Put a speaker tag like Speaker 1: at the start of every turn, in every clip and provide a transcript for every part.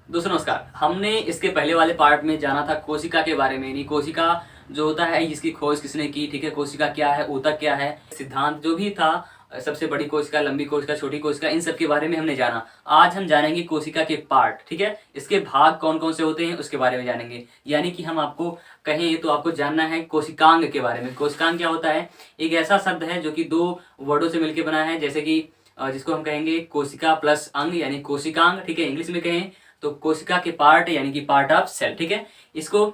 Speaker 1: दोस्तों नमस्कार। हमने इसके पहले वाले पार्ट में जाना था कोशिका के बारे में। यानी कोशिका जो होता है इसकी खोज किसने की, ठीक है। कोशिका क्या है, ऊतक क्या है, सिद्धांत जो भी था, सबसे बड़ी कोशिका, लंबी कोशिका, छोटी कोशिका, इन सब के बारे में हमने जाना। आज हम जानेंगे कोशिका के पार्ट, ठीक है। इसके भाग कौन कौन से होते हैं उसके बारे में जानेंगे। यानी कि हम आपको कहें तो आपको जानना है कोशिकांग के बारे में। कोशिकांग क्या होता है? एक ऐसा शब्द है जो कि दो वर्डों से मिलकर बना है, जैसे कि जिसको हम कहेंगे कोशिका प्लस अंग यानी कोशिकांग, ठीक है। इंग्लिश में कहें तो कोशिका के पार्ट यानी कि पार्ट ऑफ सेल, ठीक है। इसको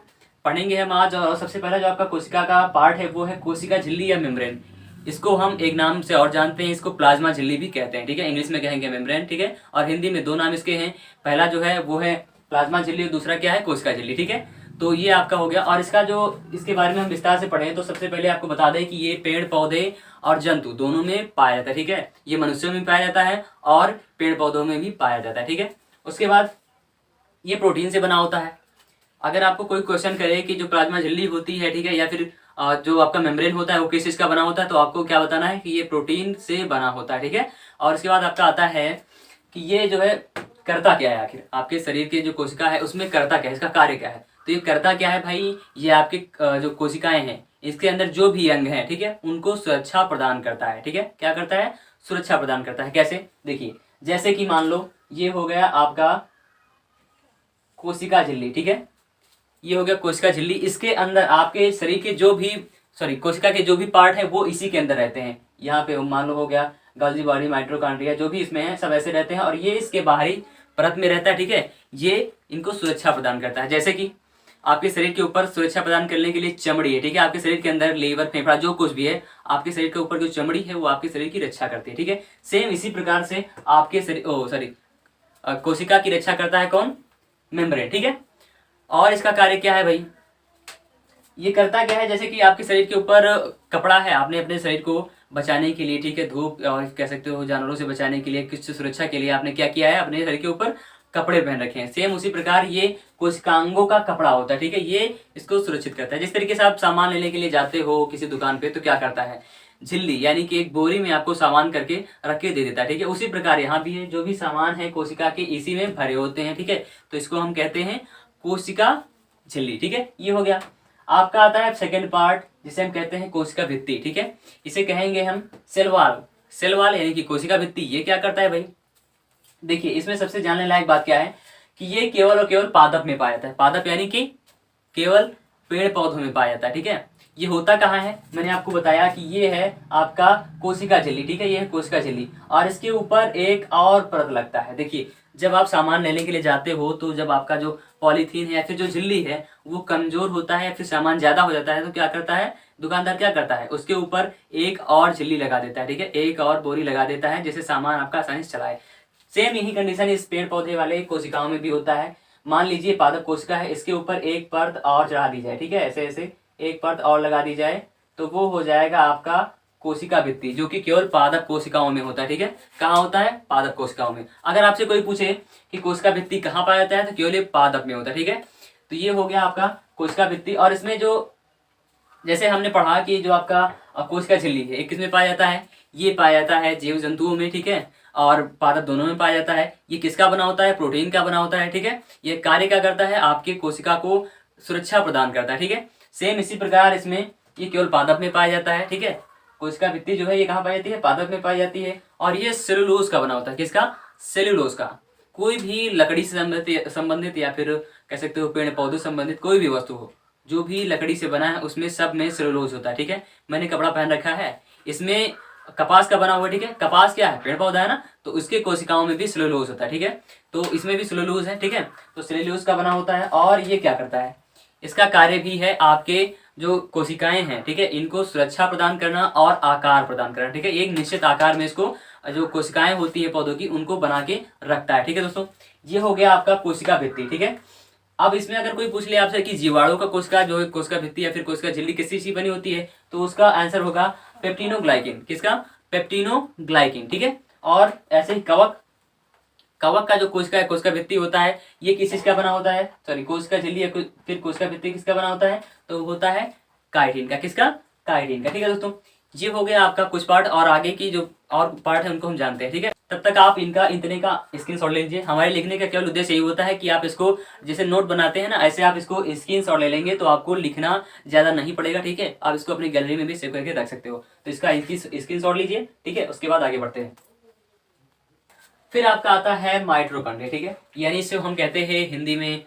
Speaker 1: पढ़ेंगे हम आज। और सबसे पहला जो आपका कोशिका का पार्ट है वो है कोशिका झिल्ली या मेम्ब्रेन। इसको हम एक नाम से और जानते हैं, इसको प्लाज्मा झिल्ली भी कहते हैं, ठीक है। इंग्लिश में कहेंगे मेम्ब्रेन, ठीक है। और हिंदी में दो नाम इसके हैं, पहला जो है वो है प्लाज्मा झिल्ली और दूसरा क्या है, कोशिका झिल्ली, ठीक है। तो ये आपका हो गया। और इसका जो इसके बारे में हम विस्तार से पढ़ें तो सबसे पहले आपको बता दें कि ये पेड़ पौधे और जंतु दोनों में पाया जाता है, ठीक है। ये मनुष्यों में पाया जाता है और पेड़ पौधों में भी पाया जाता है, ठीक है। उसके बाद ये प्रोटीन से बना होता है। अगर आपको कोई क्वेश्चन करे कि जो प्लाज्मा झिल्ली होती है, ठीक है, या फिर जो आपका मेम्ब्रेन होता है वो किस चीज का बना होता है, तो आपको क्या बताना है कि ये प्रोटीन से बना होता है, ठीक है। और उसके बाद आपका आता है कि ये जो है करता क्या है, आखिर आपके शरीर के जो कोशिका है उसमें करता क्या है, इसका कार्य क्या है। तो ये करता क्या है भाई, ये आपके जो कोशिकाएं हैं इसके अंदर जो भी अंग है, ठीक है, उनको सुरक्षा प्रदान करता है, ठीक है। क्या करता है? सुरक्षा प्रदान करता है। कैसे? देखिए, जैसे कि मान लो ये हो गया आपका कोशिका झिल्ली, ठीक है। ये हो गया कोशिका झिल्ली। इसके अंदर आपके शरीर के जो भी कोशिका के जो भी पार्ट है वो इसी के अंदर रहते हैं। यहाँ पे मान लो हो गया गॉल्गी बॉडी, माइटोकॉन्ड्रिया, जो भी इसमें है सब ऐसे रहते हैं और ये इसके बाहरी परत में रहता है, ठीक है। ये इनको सुरक्षा प्रदान करता है। जैसे कि आपके शरीर के ऊपर सुरक्षा प्रदान करने के लिए चमड़ी है, ठीक है। आपके शरीर के अंदर लीवर, फेफड़ा, जो कुछ भी है, आपके शरीर के ऊपर जो चमड़ी है वो आपके शरीर की रक्षा करती है, ठीक है। सेम इसी प्रकार से आपके शरीर कोशिका की रक्षा करता है कौन? मेम्ब्रेन, ठीक है। और इसका कार्य क्या है भाई? ये करता क्या है, जैसे कि आपके शरीर के ऊपर कपड़ा है, आपने अपने शरीर को बचाने के लिए, ठीक है, धूप और कह सकते हो जानवरों से बचाने के लिए, किसी सुरक्षा के लिए आपने क्या किया है, अपने शरीर के ऊपर कपड़े पहन रखे हैं। सेम उसी प्रकार ये कोशिकांगों का कपड़ा होता है, ठीक है। ये इसको सुरक्षित करता है। जिस तरीके से आप सामान लेने के लिए जाते हो किसी दुकान पे तो क्या करता है, झिल्ली यानी कि एक बोरी में आपको सामान करके रख के दे देता है, ठीक है। उसी प्रकार यहाँ भी है, जो भी सामान है कोशिका के इसी में भरे होते हैं, ठीक है। तो इसको हम कहते हैं कोशिका झिल्ली, ठीक है। ये हो गया। आपका आता है सेकंड पार्ट जिसे हम कहते हैं कोशिका भित्ति, ठीक है। इसे कहेंगे हम सेल वॉल। सेल वॉल यानी कि कोशिका भित्ति, ये क्या करता है भाई? देखिए, इसमें सबसे जानने लायक बात क्या है कि ये केवल और केवल पादप में पाया जाता है। पादप यानी कि केवल पेड़ पौधों में पाया जाता है, ठीक है। ये होता कहाँ है? मैंने आपको बताया कि ये है आपका कोशिका झिल्ली, ठीक है। ये है कोशिका झिल्ली और इसके ऊपर एक और परत लगता है। देखिए, जब आप सामान लेने के लिए जाते हो तो जब आपका जो पॉलीथीन है या फिर जो झिल्ली है वो कमजोर होता है या फिर सामान ज्यादा हो जाता है तो क्या करता है दुकानदार, क्या करता है, उसके ऊपर एक और झिल्ली लगा देता है, ठीक है। एक और बोरी लगा देता है जिससे सामान आपका आसानी से चलाए। सेम यही कंडीशन इस पेड़ पौधे वाले कोशिकाओं में भी होता है। मान लीजिए पादप कोशिका है, इसके ऊपर एक परत और चढ़ा दी जाए, ठीक है, ऐसे ऐसे एक परत और लगा दी जाए तो वो हो जाएगा आपका कोशिका भित्ति, जो कि केवल पादप कोशिकाओं में होता है, ठीक है। कहाँ होता है? पादप कोशिकाओं में। अगर आपसे कोई पूछे कि कोशिका भित्ति कहाँ पाया जाता है तो केवल ये पादप में होता है, ठीक है। तो ये हो गया आपका कोशिका भित्ति। और इसमें जो जैसे हमने पढ़ा कि जो आपका कोशिका झिल्ली है एक किसमें पाया जाता है, ये पाया जाता है जीव जंतुओं में, ठीक है, और पादप दोनों में पाया जाता है। ये किसका बना होता है? प्रोटीन का बना होता है, ठीक है। ये कार्य क्या करता है? आपकी कोशिका को सुरक्षा प्रदान करता है, ठीक है। सेम इसी प्रकार इसमें ये केवल पादप में पाया जाता है, ठीक है। कोशिका भित्ति जो है ये कहाँ पाई जाती है? पादप में पाई जाती है। और ये सेलुलोज का बना होता है। किसका? सेलुलोज का। कोई भी लकड़ी से संबंधित या फिर कह सकते हो पेड़ पौधों से संबंधित कोई भी वस्तु हो, जो भी लकड़ी से बना है उसमें सब में सेलुलोज होता है, ठीक है। मैंने कपड़ा पहन रखा है, इसमें कपास का बना हुआ है, ठीक है। कपास क्या है? पेड़ पौधा है ना, तो उसके कोशिकाओं में भी सेलुलोज होता है, ठीक है। तो इसमें भी सेलुलोज है, ठीक है। तो सेलुलोज का बना होता है। और ये क्या करता है? इसका कार्य भी है आपके जो कोशिकाएं हैं, ठीक है, इनको सुरक्षा प्रदान करना और आकार प्रदान करना, ठीक है। एक निश्चित आकार में इसको जो कोशिकाएं होती है पौधों की उनको बना के रखता है, ठीक है दोस्तों। ये हो गया आपका कोशिका भित्ति, ठीक है। अब इसमें अगर कोई पूछ ले आपसे कि जीवाणु का कोशिका जो है कोशिका भित्ति या फिर कोशिका झिल्ली किस चीज की बनी होती है, तो उसका आंसर होगा पेप्टिनोग्लाइकिन। किसका? पेप्टिनोग्लाइकिन, ठीक है। और ऐसे ही कवक, कवक का जो कोशिका है कोशिका भित्ति होता है, ये किस चीज का बना होता है? सॉरी, कोशिका झिल्ली या फिर कोशिका भित्ति किसका बना होता है? तो होता है काइटिन का। किसका? काइटिन का, ठीक है दोस्तों। ये हो गया आपका कुछ पार्ट, और आगे की जो और पार्ट है उनको हम जानते हैं, ठीक है। तब तक आप इनका इतने का स्क्रीनशॉट ले लीजिए। हमारे लिखने का केवल उद्देश्य यही होता है कि आप इसको जैसे नोट बनाते हैं ना, ऐसे आप इसको स्क्रीनशॉट ले लेंगे तो आपको लिखना ज्यादा नहीं पड़ेगा, ठीक है। आप इसको अपनी गैलरी में भी सेव करके रख सकते हो। तो इसका स्क्रीनशॉट लीजिए, ठीक है। उसके बाद आगे बढ़ते हैं। फिर आपका आता है माइटोकॉन्ड्रिया, ठीक है। यानी इसे हम कहते हैं हिंदी में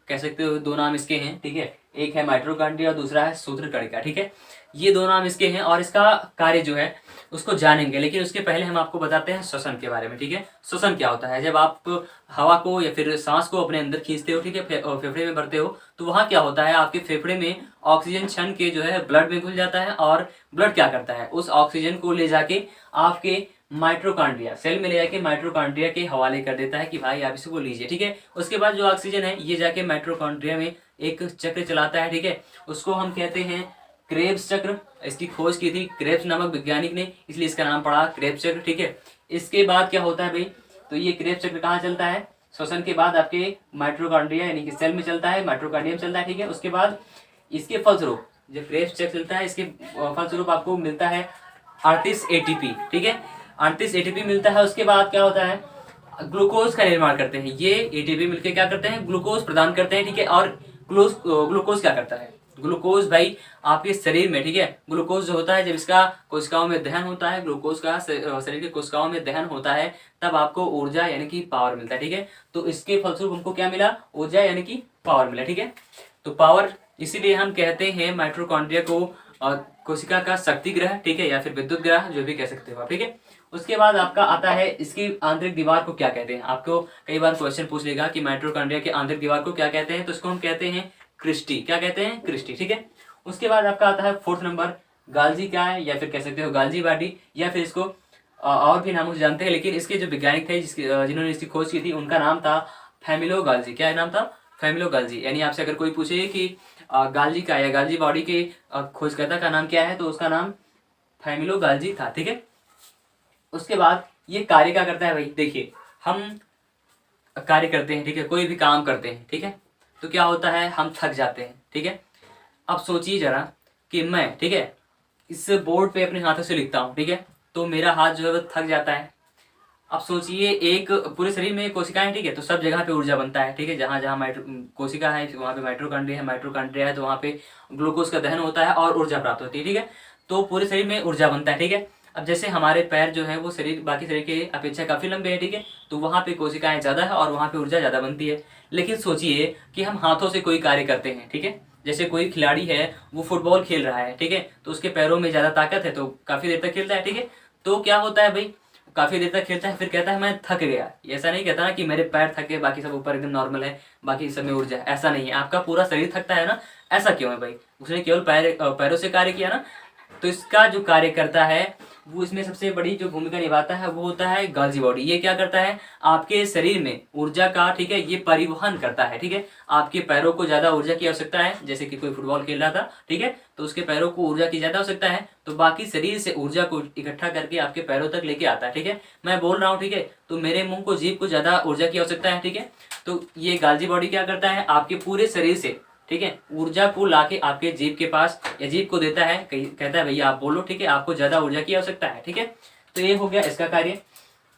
Speaker 1: कह सकते हो, दो नाम इसके हैं, ठीक है। एक है माइटोकॉन्ड्रिया और दूसरा है सूत्रकणिका, ठीक है। ये दो नाम इसके हैं और इसका कार्य जो है उसको जानेंगे, लेकिन उसके पहले हम आपको बताते हैं श्वसन के बारे में, ठीक है। श्वसन क्या होता है? जब आप हवा को या फिर सांस को अपने अंदर खींचते हो, ठीक है, फेफड़े में भरते हो, तो वहां क्या होता है, आपके फेफड़े में ऑक्सीजन क्षण के जो है ब्लड में घुल जाता है, और ब्लड क्या करता है, उस ऑक्सीजन को ले जाके आपके माइटोकॉन्ड्रिया सेल में ले जाके माइटोकॉन्ड्रिया के हवाले कर देता है कि भाई आप इसको लीजिए, ठीक है। उसके बाद जो ऑक्सीजन है ये जाके माइटोकॉन्ड्रिया में एक चक्र चलाता है, ठीक है। उसको हम कहते हैं क्रेब्स चक्र। इसकी खोज की थी क्रेब्स नामक वैज्ञानिक ने, इसलिए इसका नाम पड़ा क्रेब्स चक्र, ठीक है। इसके बाद क्या होता है भाई, तो ये क्रेब्स चक्र कहाँ चलता है? श्वसन के बाद आपके माइटोकॉन्ड्रिया यानी कि सेल में चलता है, माइटोकॉन्ड्रिया में चलता है, ठीक है। उसके बाद इसके फलस्वरूप जब क्रेब्स चक्र चलता है, इसके फलस्वरूप आपको मिलता है 38 एटीपी, ठीक है। 38 एटीपी मिलता है। उसके बाद क्या होता है, ग्लूकोज का निर्माण करते हैं। ये एटीपी मिलकर क्या करते हैं, ग्लूकोज प्रदान करते हैं, ठीक है। और ग्लूकोज क्या करता है, ग्लूकोज भाई आपके शरीर में, ठीक है, ग्लूकोज जो होता है जब इसका कोशिकाओं में दहन होता है, ग्लूकोज का शरीर के कोशिकाओं में दहन होता है, तब आपको ऊर्जा यानी कि पावर मिलता है, ठीक है। तो इसके फलस्वरूप हमको क्या मिला, ऊर्जा यानी कि पावर मिला, ठीक है। तो पावर, इसीलिए हम कहते हैं माइटोकॉन्ड्रिया को कोशिका का शक्ति ग्रह, ठीक है, या फिर विद्युत ग्रह, जो भी कह सकते हो आप, ठीक है। उसके बाद आपका आता है इसकी आंतरिक दीवार को क्या कहते हैं। आपको कई बार क्वेश्चन पूछ लेगा कि माइटोकॉन्ड्रिया की आंतरिक दीवार को क्या कहते हैं, तो इसको हम कहते हैं क्रिस्टी। क्या कहते हैं? क्रिस्टी, ठीक है। उसके बाद आपका आता है 4th नंबर, गाल्जी क्या है, या फिर कह सकते हो गाल्जी बॉडी, या फिर इसको और भी नामों से जानते हैं, लेकिन इसके जो वैज्ञानिक थे जिन्होंने इसकी खोज की थी, उनका नाम था फैमिलो गाल्जी। क्या नाम था? फैमिलो गाल्जी। यानी आपसे अगर कोई पूछे कि गाल्जी का या गाल्जी बॉडी के खोजकर्ता का नाम क्या है, तो उसका नाम फैमिलो गाल्जी था, ठीक है। उसके बाद ये कार्य क्या करता है भाई, देखिए हम कार्य करते हैं, ठीक है, कोई भी काम करते हैं, ठीक है, तो क्या होता है, हम थक जाते हैं, ठीक है। अब सोचिए जरा कि मैं, ठीक है, इस बोर्ड पे अपने हाथों से लिखता हूँ, ठीक है, तो मेरा हाथ जो है वो थक जाता है। अब सोचिए एक पूरे शरीर में कोशिकाएं, ठीक है, तो सब जगह पे ऊर्जा बनता है, ठीक है। जहाँ जहाँ कोशिका है वहाँ पे माइटोकॉन्ड्रिया है तो वहाँ पे ग्लूकोज का दहन होता है और ऊर्जा प्राप्त होती है, ठीक है। तो पूरे शरीर में ऊर्जा बनता है, ठीक है। अब जैसे हमारे पैर जो है वो शरीर बाकी शरीर के अपेक्षा काफी लंबे हैं, ठीक है, तो वहाँ पे कोशिकाएं ज्यादा है और वहाँ पे ऊर्जा ज्यादा बनती है। लेकिन सोचिए कि हम हाथों से कोई कार्य करते हैं, ठीक है, जैसे कोई खिलाड़ी है वो फुटबॉल खेल रहा है, ठीक है, तो उसके पैरों में ज्यादा ताकत है तो काफी देर तक खेलता है, ठीक है। तो क्या होता है भाई, काफी देर तक खेलता है, फिर कहता है मैं थक गया। ऐसा नहीं कहता ना कि मेरे पैर थक गए, बाकी सब ऊपर एकदम नॉर्मल है, बाकी सब में ऊर्जा है, ऐसा नहीं है। आपका पूरा शरीर थकता है ना, ऐसा क्यों है भाई? उसने केवल पैरों से कार्य किया ना। तो इसका जो कार्य करता है वो, इसमें सबसे बड़ी जो भूमिका निभाता है वो होता है गाल्जी बॉडी। ये क्या करता है, आपके शरीर में ऊर्जा का, ठीक है, ये परिवहन करता है, ठीक है। आपके पैरों को ज्यादा ऊर्जा की आवश्यकता है, जैसे कि कोई फुटबॉल खेल रहा था, ठीक है, तो उसके पैरों को ऊर्जा की ज्यादा आवश्यकता है, तो बाकी शरीर से ऊर्जा को इकट्ठा करके आपके पैरों तक लेके आता है, ठीक है। मैं बोल रहा हूँ, ठीक है, तो मेरे मुंह को, जीभ को ज्यादा ऊर्जा की आवश्यकता है, ठीक है। तो ये गाल्जी बॉडी क्या करता है, आपके पूरे शरीर से, ठीक है, ऊर्जा को लाके आपके जीभ के पास या जीभ को देता है, कहता है भैया आप बोलो, ठीक है, आपको ज्यादा ऊर्जा की आवश्यकता है, ठीक है। तो ये हो गया इसका कार्य।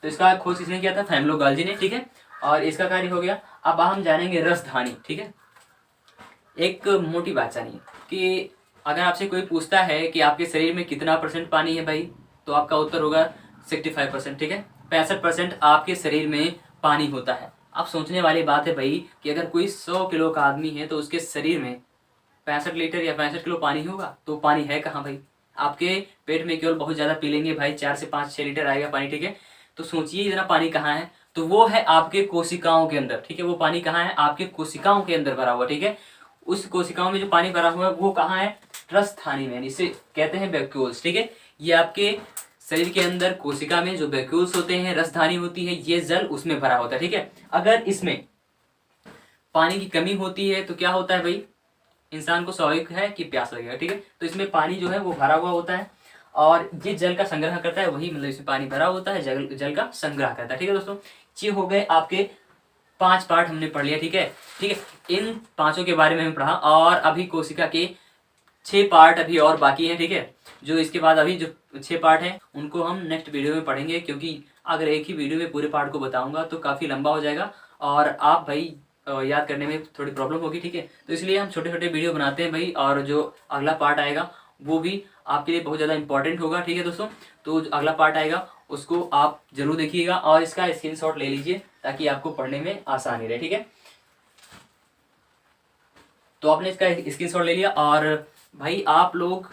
Speaker 1: तो इसका खोज किसने किया था? फैमिलो गाल्जी ने, ठीक है, और इसका कार्य हो गया। अब हम जानेंगे रसधानी, ठीक है। एक मोटी बात जानिए कि अगर आपसे कोई पूछता है कि आपके शरीर में कितना % पानी है भाई, तो आपका उत्तर होगा 65%, ठीक है। 65% आपके शरीर में पानी होता है। अब सोचने वाली बात है भाई कि अगर कोई 100 किलो का आदमी है तो उसके शरीर में 65 लीटर या 65 किलो पानी होगा, तो पानी है कहाँ भाई? आपके पेट में केवल बहुत ज्यादा पी लेंगे भाई, 4 से 5-6 लीटर आएगा पानी, ठीक है। तो सोचिए इतना पानी कहाँ है, तो वो है आपके कोशिकाओं के अंदर, ठीक है। वो पानी कहाँ है? आपके कोशिकाओं के अंदर भरा हुआ, ठीक है। उस कोशिकाओं में जो पानी भरा हुआ है वो कहाँ है? रसधानी में, इसे कहते हैं वैक्यूल्स, ठीक है। ये आपके शरीर के अंदर कोशिका में जो वैक्यूल्स होते हैं, रसधानी होती है, ये जल उसमें भरा होता है, ठीक है। अगर इसमें पानी की कमी होती है तो क्या होता है भाई, इंसान को स्वाभाविक है कि प्यास लगेगा, ठीक है। तो इसमें पानी जो है वो भरा हुआ होता है और ये जल का संग्रह करता है, वही मतलब इसमें पानी भरा होता है, जल का संग्रह करता है, ठीक है दोस्तों। ये हो गए आपके 5 पार्ट हमने पढ़ लिया, ठीक है, ठीक है। इन 5 के बारे में हमने पढ़ा और अभी कोशिका के 6 पार्ट अभी और बाकी है, ठीक है। जो इसके बाद अभी जो 6 पार्ट हैं उनको हम नेक्स्ट वीडियो में पढ़ेंगे, क्योंकि अगर एक ही वीडियो में पूरे पार्ट को बताऊंगा तो काफ़ी लंबा हो जाएगा और आप भाई याद करने में थोड़ी प्रॉब्लम होगी, ठीक है। तो इसलिए हम छोटे छोटे वीडियो बनाते हैं भाई, और जो अगला पार्ट आएगा वो भी आपके लिए बहुत ज़्यादा इंपॉर्टेंट होगा, ठीक है दोस्तों। तो जो अगला पार्ट आएगा उसको आप जरूर देखिएगा और इसका स्क्रीनशॉट ले लीजिए ताकि आपको पढ़ने में आसानी रहे, ठीक है। तो आपने इसका स्क्रीनशॉट ले लिया और भाई आप लोग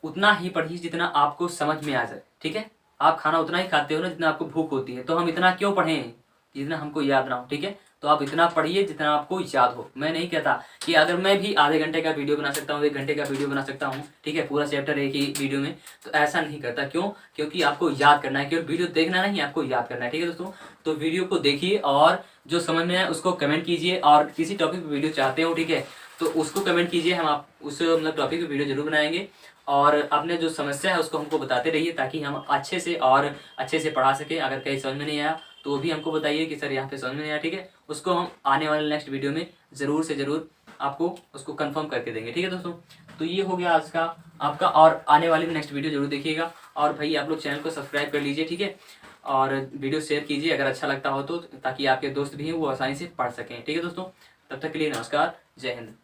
Speaker 1: उतना ही पढ़िए जितना आपको समझ में आ जाए, ठीक है। आप खाना उतना ही खाते हो ना जितना आपको भूख होती है, तो हम इतना क्यों पढ़ें जितना हमको याद ना हो, ठीक है। तो आप इतना पढ़िए जितना आपको याद हो। मैं नहीं कहता कि अगर मैं भी आधे घंटे का वीडियो बना सकता हूँ, 1 घंटे का वीडियो बना सकता हूँ, ठीक है, पूरा चैप्टर एक ही वीडियो में, तो ऐसा नहीं करता। क्यों? क्योंकि आपको याद करना है, केवल वीडियो देखना नहीं, आपको याद करना है, ठीक है दोस्तों। तो वीडियो को देखिए और जो समझ में आए उसको कमेंट कीजिए, और किसी टॉपिक पर वीडियो चाहते हो, ठीक है, तो उसको कमेंट कीजिए, हम आप उस मतलब टॉपिक पे वीडियो जरूर बनाएंगे। और आपने जो समस्या है उसको हमको बताते रहिए ताकि हम अच्छे से और अच्छे से पढ़ा सकें। अगर कहीं समझ में नहीं आया तो भी हमको बताइए कि सर यहाँ पे समझ में नहीं आया, ठीक है। उसको हम आने वाले नेक्स्ट वीडियो में ज़रूर से ज़रूर आपको उसको कंफर्म करके देंगे, ठीक है दोस्तों। तो ये हो गया आज का आपका, और आने वाली नेक्स्ट वीडियो जरूर देखिएगा। और भाई आप लोग चैनल को सब्सक्राइब कर लीजिए, ठीक है, और वीडियो शेयर कीजिए अगर अच्छा लगता हो तो, ताकि आपके दोस्त भी हैं वो आसानी से पढ़ सकें, ठीक है दोस्तों। तब तक के लिए नमस्कार, जय हिंद।